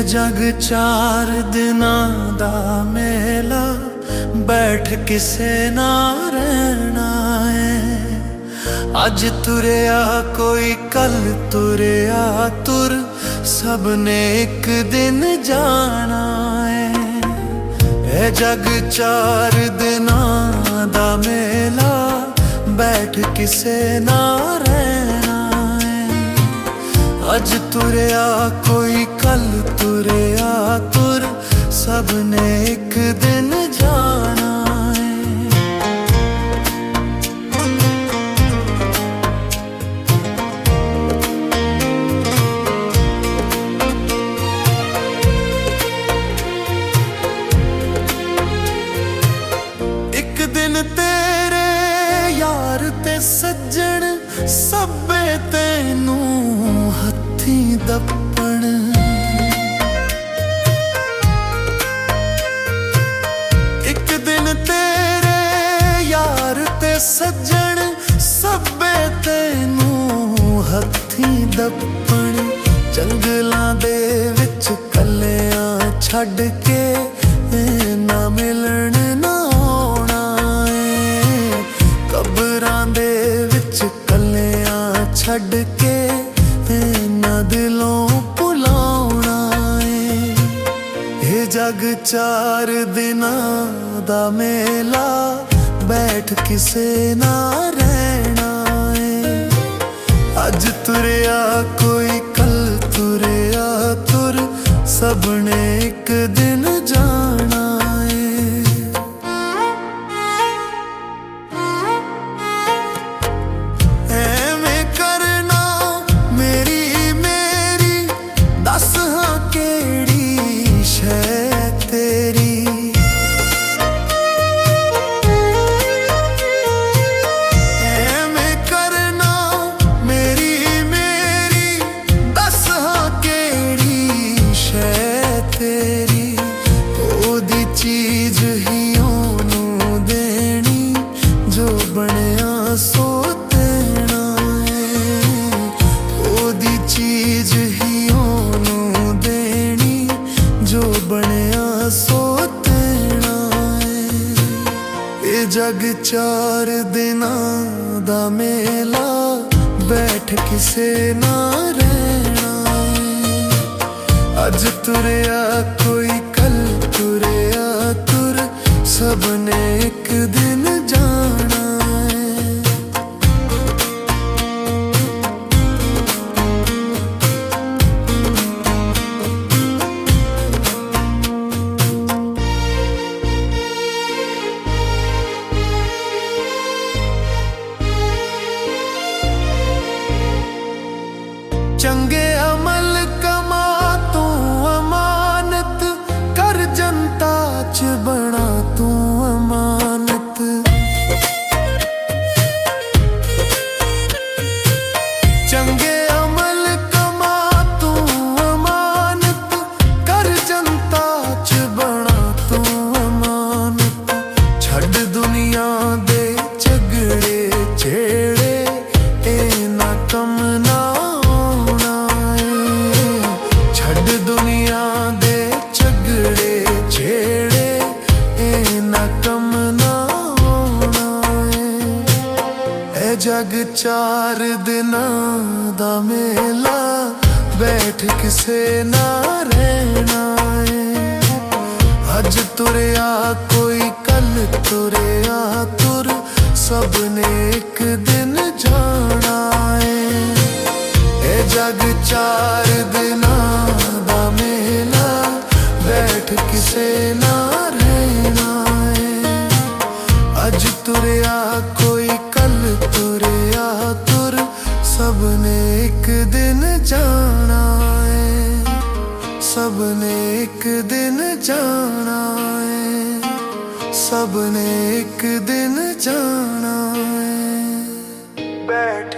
जग चार दिनां दा मेला, बैठ किसे ना रहना है। अज तुरया कोई कल तुरया तुर, सबने एक दिन जाना है। ए जग चार दिनां दा मेला, बैठ किसे ना रहना है। अज तुरया कोई कल तुरया तुर, सबने एक दिन जाना है। एक दिन तेरे यार ते सज्जन, सब्बे तैनू हथी दप्पण। एक दिन तेरे यार ते सज्जन, सब्बे तैनू हथी दप्पण। जंगलां दे विच कल्लियां छड्ड के ना मिलन ना आउणा है। कबरां दे विच कल्लियां छड्ड के ना दिलों भुलाउणा है। ये जग चार दिनां दा मेला, बैठ किसे ना रहना है। अज तुरया कोई कल तुरया तुर, सबने एक दिन जाना है। ऐवें करना मेरी मेरी, दस हाँ केड़ी शै तेरी। ऐवें करना मेरी मेरी, दस हाँ केड़ी शै तेरी। ओदी चीज ही ओनू देनी, जो बनया सो देना है। ओदी चीज ही ओनू देनी, जो बनया सो देना है। ये जग चार दिनां दा मेला, बैठ किसे ना रहना है। अज तुरया कोई कल तुरया तुर, सबने एक दिन जाना है। चंगे अमल कमा तू अमानत कर, जनता च बना तू अमानत। चंगे अमल कमा तू अमानत कर, जनता च बना तू अमानत। छड्ड दुनिया दे झगड़े छेड़े, ए ना कम ना दुनिया दे झगड़े छेड़े, ए ना कम ना होना है। ए जग चार दिनां दा मेला, बैठ किसे ना रहना है। अज तुरया कोई कल तुरया तुर, सबने एक दिन जाना है। ए जग चार दिनां दा मेला, बैठ किसे ना रहना है। अज तुरया कोई कल तुरया तुर, सबने एक दिन जाना है। सबने एक दिन जाना है। सबने एक दिन जाना है। बैठ